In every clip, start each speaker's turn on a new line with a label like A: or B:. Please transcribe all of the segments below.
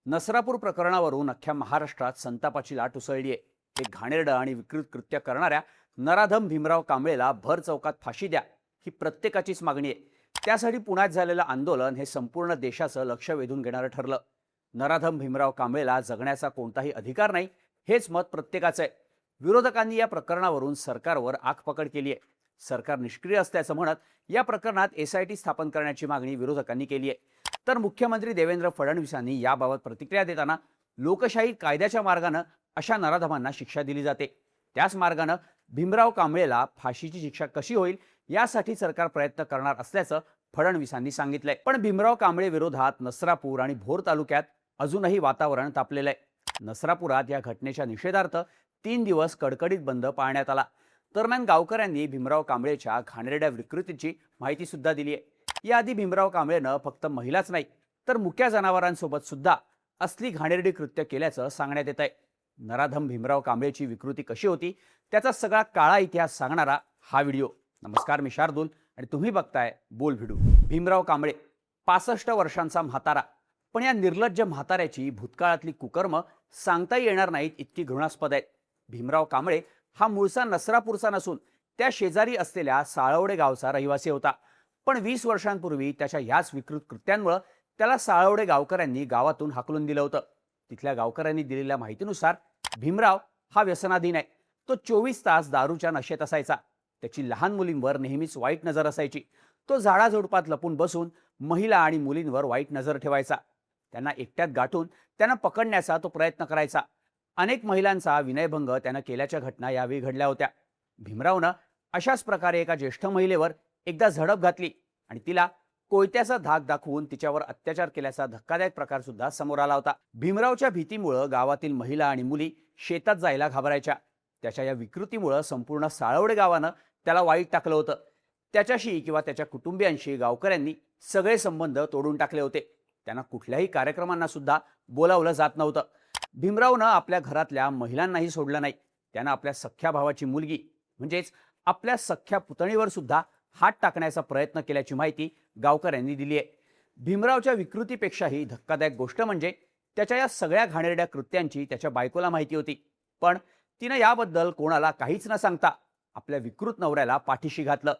A: नसरापूर प्रकरणावरून अख्ख्या महाराष्ट्रात संतापाची लाट उसळली आहे. हे घाणेरडं आणि विकृत कृत्य करणाऱ्या नराधम भीमराव कांबळेला भर चौकात फाशी द्या, ही प्रत्येकाचीच मागणी आहे. त्यासाठी पुण्यात झालेलं आंदोलन हे संपूर्ण देशाचं लक्ष वेधून घेणारं ठरलं. नराधम भीमराव कांबळेला जगण्याचा कोणताही अधिकार नाही, हेच मत प्रत्येकाचं आहे. विरोधकांनी या प्रकरणावरून सरकारवर आगपकड केली आहे. सरकार निष्क्रिय असल्याचं म्हणत या प्रकरणात SIT स्थापन करण्याची मागणी विरोधकांनी केली आहे. तर मुख्यमंत्री देवेंद्र फडणवीसांनी याबाबत प्रतिक्रिया देताना लोकशाही कायद्याच्या मार्गाने अशा नराधमांना शिक्षा दिली जाते, त्याच मार्गाने भीमराव कांबळेला फाशीची शिक्षा कशी होईल यासाठी सरकार प्रयत्न करणार असल्याचं फडणवीसांनी सांगितलंय. पण भीमराव कांबळे विरोधात नसरापूर आणि भोर तालुक्यात अजूनही वातावरण तापलेलं आहे. नसरापुरात या घटनेच्या निषेधार्थ 3 दिवस कडकडीत बंद पाळण्यात आला. दरम्यान गावकऱ्यांनी भीमराव कांबळेच्या घाणेरड्या विकृतीची माहिती सुद्धा दिली आहे. याआधी भीमराव कांबळेनं फक्त महिलाच नाही तर मुक्या जनावरांसोबत सुद्धा असली घाणेरडी कृत्य केल्याचं सांगण्यात येत आहे. नराधम भीमराव कांबळेची विकृती कशी होती त्याचा सगळा काळा इतिहास सांगणारा हा व्हिडिओ. नमस्कार, मी शार्दूल आणि तुम्ही बघताय बोल व्हिडिओ. भीमराव कांबळे 65 वर्षांचा म्हातारा, पण या निर्लज्ज म्हाताऱ्याची भूतकाळातली कुकर्म सांगता येणार नाहीत इतकी घृणास्पद आहेत. भीमराव कांबळे हा मूळचा नसरापूरचा नसून त्या शेजारी असलेल्या साळवडे गावचा रहिवासी होता. पण 20 वर्षांपूर्वी त्याच्या याच विकृत कृत्यांमुळे त्याला साळवडे गावकऱ्यांनी गावातून हाकलून दिलं होतं. तिथल्या गावकऱ्यांनी दिलेल्या माहितीनुसार भीमराव हा व्यसनाधीन आहे. तो 24 तास दारूच्या नशेत असायचा. त्याची लहान मुलींवर नेहमीच वाईट नजर असायची. तो झाडाझुडपात लपून बसून महिला आणि मुलींवर वाईट नजर ठेवायचा. त्यांना एकट्यात गाठून त्यांना पकडण्याचा तो प्रयत्न करायचा. अनेक महिलांचा विनयभंग त्यानं केल्याच्या घटना यावेळी घडल्या होत्या. भीमरावनं अशाच प्रकारे एका ज्येष्ठ महिलेवर एकदा झडप घातली आणि तिला कोयत्याचा धाक दाखवून तिच्यावर अत्याचार केल्याचा धक्कादायक प्रकार सुद्धा समोर आला होता. भीमरावच्या भीतीमुळे गावातील महिला आणि मुली शेतात जायला घाबरायच्या. त्याच्या या विकृतीमुळे संपूर्ण साळवडे गावानं त्याला वाईट टाकलं होतं. त्याच्याशी किंवा त्याच्या कुटुंबियांशी गावकऱ्यांनी सगळे संबंध तोडून टाकले होते. त्यांना कुठल्याही कार्यक्रमांना सुद्धा बोलावलं जात नव्हतं. भीमरावनं आपल्या घरातल्या महिलांनाही सोडलं नाही. त्यानं आपल्या सख्ख्या भावाची मुलगी म्हणजेच आपल्या सख्ख्या पुतणीवर सुद्धा हात टाकण्याचा प्रयत्न केल्याची माहिती गावकऱ्यांनी दिली आहे. भीमरावच्या विकृतीपेक्षाही धक्कादायक गोष्ट म्हणजे त्याच्या या सगळ्या घाणेरड्या कृत्यांची त्याच्या बायकोला माहिती होती. पण तिनं याबद्दल कोणाला काहीच न सांगता आपल्या विकृत नवऱ्याला पाठीशी घातलं.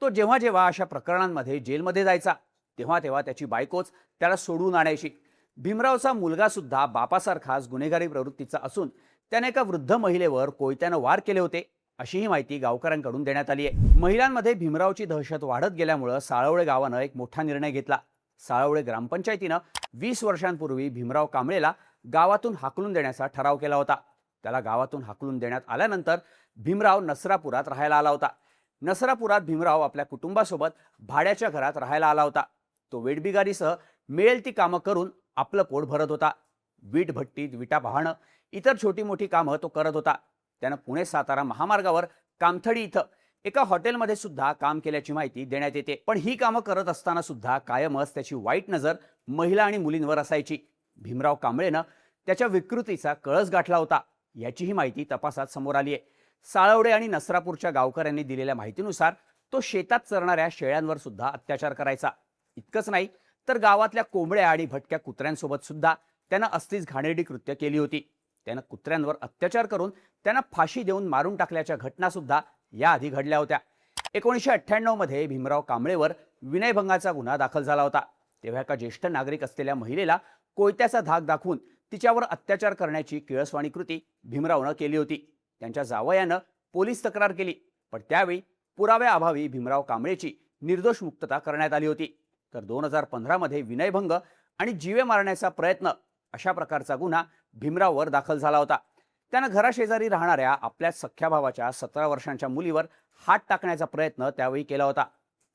A: तो जेव्हा जेव्हा अशा प्रकरणांमध्ये जेलमध्ये जायचा तेव्हा तेव्हा त्याची बायकोच त्याला सोडून आणायची. भीमरावचा मुलगा सुद्धा बापासारखाच गुन्हेगारी प्रवृत्तीचा असून त्याने एका वृद्ध महिलेवर कोयत्यानं वार केले होते, अशीही माहिती गावकऱ्यांकडून देण्यात आली आहे. महिलांमध्ये भीमरावची दहशत वाढत गेल्यामुळे साळवडे गावानं एक मोठा निर्णय घेतला. साळवडे ग्रामपंचायतीनं 20 वर्षांपूर्वी भीमराव कांबळेला गावातून हाकलून देण्याचा ठराव केला होता. त्याला गावातून हाकलून देण्यात आल्यानंतर भीमराव नसरापुरात राहायला आला होता. नसरापुरात भीमराव आपल्या कुटुंबासोबत भाड्याच्या घरात राहायला आला होता. तो वेठबिगारीसह मिळेल ती कामं करून आपलं पोट भरत होता. वीट भट्टीत विटा पाहणं, इतर छोटी मोठी कामं तो करत होता. त्यानं पुणे सातारा महामार्गावर कामथडी इथं एका हॉटेलमध्ये सुद्धा काम केल्याची माहिती देण्यात येते. पण ही कामं करत असताना सुद्धा कायमच त्याची वाईट नजर महिला आणि मुलींवर असायची. भीमराव कांबळेनं त्याच्या विकृतीचा कळस गाठला होता, याचीही माहिती तपासात समोर आली आहे. साळवडे आणि नसरापूरच्या गावकऱ्यांनी दिलेल्या माहितीनुसार तो शेतात चरणाऱ्या शेळ्यांवर सुद्धा अत्याचार करायचा. इतकंच नाही तर गावातल्या कोंबड्या आणि भटक्या कुत्र्यांसोबत सुद्धा त्यानं असलीच घाणेरडी कृत्य केली होती. त्यानं कुत्र्यांवर अत्याचार करून त्यांना फाशी देऊन मारून टाकल्याच्या घटना सुद्धा याआधी घडल्या होत्या. 1998 मध्ये भीमराव कांबळेवर विनयभंगाचा गुन्हा दाखल झाला होता. तेव्हा एका ज्येष्ठ नागरिक असलेल्या महिलेला कोयत्याचा धाक दाखवून तिच्यावर अत्याचार करण्याची किळसवाणी कृती भीमरावनं केली होती. त्यांच्या जावयानं पोलीस तक्रार केली, पण त्यावेळी पुराव्याअभावी भीमराव कांबळेची निर्दोष मुक्तता करण्यात आली होती. तर 2015 मध्ये विनयभंग आणि जीवे मारण्याचा प्रयत्न अशा प्रकारचा गुन्हा भीमराववर दाखल झाला होता. त्यानं घराशेजारी राहणाऱ्या आपल्या सख्ख्या भावाच्या 17 वर्षांच्या मुलीवर हात टाकण्याचा प्रयत्न त्यावेळी केला होता.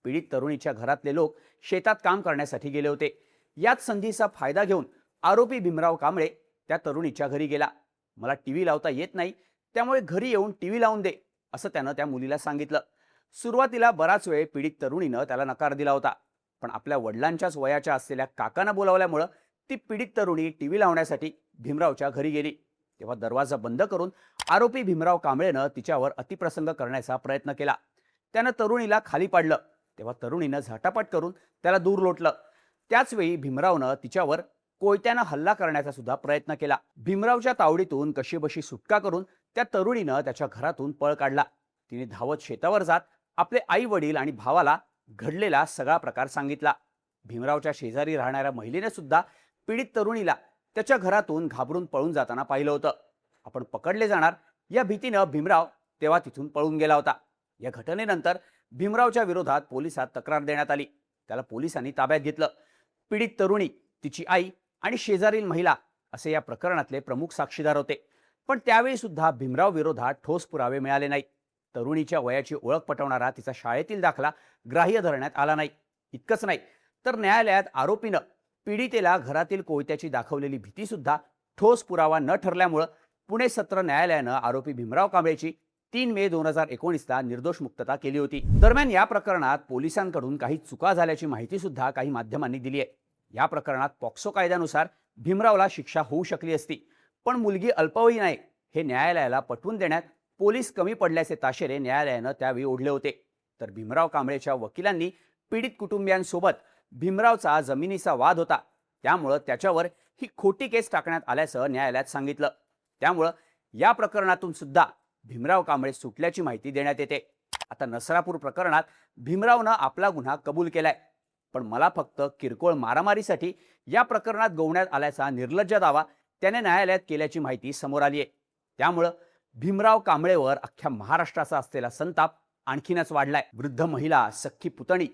A: पीडित तरुणीच्या घरातले लोक शेतात काम करण्यासाठी गेले होते. याच संधीचा फायदा घेऊन आरोपी भीमराव कांबळे त्या तरुणीच्या घरी गेला. मला टीव्ही लावता येत नाही, त्यामुळे घरी येऊन टीव्ही लावून दे, असं त्यानं त्या मुलीला सांगितलं. सुरुवातीला बराच वेळ पीडित तरुणीनं त्याला नकार दिला होता. पण आपल्या वडिलांच्याच वयाच्या असलेल्या काकांना बोलावल्यामुळं ती पीडित तरुणी टीव्ही लावण्यासाठी भीमरावच्या घरी गेली. तेव्हा दरवाजा बंद करून आरोपी भीमराव कांबळेनं तिच्यावर अतिप्रसंग करण्याचा प्रयत्न केला. त्यानं तरुणीला खाली पाडलं. तेव्हा तरुणीनं झटापट करून त्याला दूर लोटलं. त्याच वेळी भीमरावनं तिच्यावर कोयत्यानं हल्ला करण्याचा सुद्धा प्रयत्न केला. भीमरावच्या तावडीतून कशीबशी सुटका करून त्या तरुणीनं त्याच्या घरातून पळ काढला. तिने धावत शेतावर जात आपले आई वडील आणि भावाला घडलेला सगळा प्रकार सांगितला. भीमरावच्या शेजारी राहणाऱ्या महिलेने सुद्धा पीडित तरुणीला त्याच्या घरातून घाबरून पळून जाताना पाहिलं होतं. आपण पकडले जाणार या भीतीनं भीमराव तेव्हा तिथून पळून गेला होता. या घटनेनंतर भीमरावच्या विरोधात पोलिसात तक्रार देण्यात आली. त्याला पोलिसांनी ताब्यात घेतलं. पीडित तरुणी, तिची आई आणि शेजारील महिला असे या प्रकरणातले प्रमुख साक्षीदार होते. पण त्यावेळी सुद्धा भीमराव विरोधात ठोस पुरावे मिळाले नाहीत. तरुणीच्या वयाची ओळख पटवणारा तिचा शाळेतील दाखला ग्राह्य धरण्यात आला नाही. इतकंच नाही तर न्यायालयात आरोपीनं पीडितेला घरातील कोयत्याची दाखवलेली भीती सुद्धा ठोस पुरावा न ठरल्यामुळं पुणे सत्र न्यायालयानं आरोपी भीमराव कांबळेची 3 मे 2019ला निर्दोष मुक्तता केली होती. दरम्यान या प्रकरणात पोलिसांकडून काही चुका झाल्याची माहिती सुद्धा काही माध्यमांनी दिली आहे. या प्रकरणात पॉक्सो कायद्यानुसार भीमरावला शिक्षा होऊ शकली असती, पण मुलगी अल्पवयीन आहे हे न्यायालयाला पटवून देण्यात पोलीस कमी पडल्याचे ताशेरे न्यायालयानं त्यावेळी ओढले होते. तर भीमराव कांबळेच्या वकिलांनी पीडित कुटुंबियांसोबत भीमरावचा जमिनीचा वाद होता, त्यामुळं त्याच्यावर ही खोटी केस टाकण्यात आल्याचं न्यायालयात सांगितलं. त्यामुळं या प्रकरणातून सुद्धा भीमराव कांबळे सुटल्याची माहिती देण्यात येते. आता नसरापूर प्रकरणात भीमरावनं आपला गुन्हा कबूल केलाय, पण मला फक्त किरकोळ मारामारीसाठी या प्रकरणात गोवण्यात आल्याचा निर्लज्ज दावा त्याने न्यायालयात केल्याची माहिती समोर आली आहे. त्यामुळं भीमराव कांबळेवर अख्ख्या महाराष्ट्राचा असलेला संताप आणखीनच वाढलाय. वृद्ध महिला, सख्खी पुतणी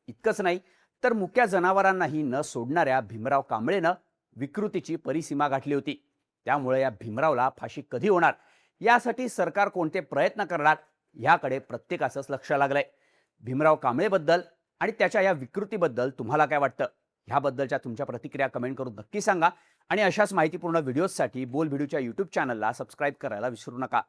A: इतकंच नाही तर मुक्या जनावरांनाही न सोडणाऱ्या भीमराव कांबळेनं विकृतीची परिसीमा गाठली होती. त्यामुळे या भीमरावला फाशी कधी होणार यासाठी सरकार कोणते प्रयत्न करणार याकडे प्रत्येकाचंच लक्ष लागलंय. भीमराव कांबळेबद्दल आणि त्याच्या या विकृतीबद्दल तुम्हाला काय वाटतं? ह्याबद्दलच्या तुमच्या प्रतिक्रिया कमेंट करून नक्की सांगा आणि अशाच माहितीपूर्ण व्हिडिओजसाठी बोल व्हिडिओच्या यूट्यूब चॅनलला सबस्क्राईब करायला विसरू नका.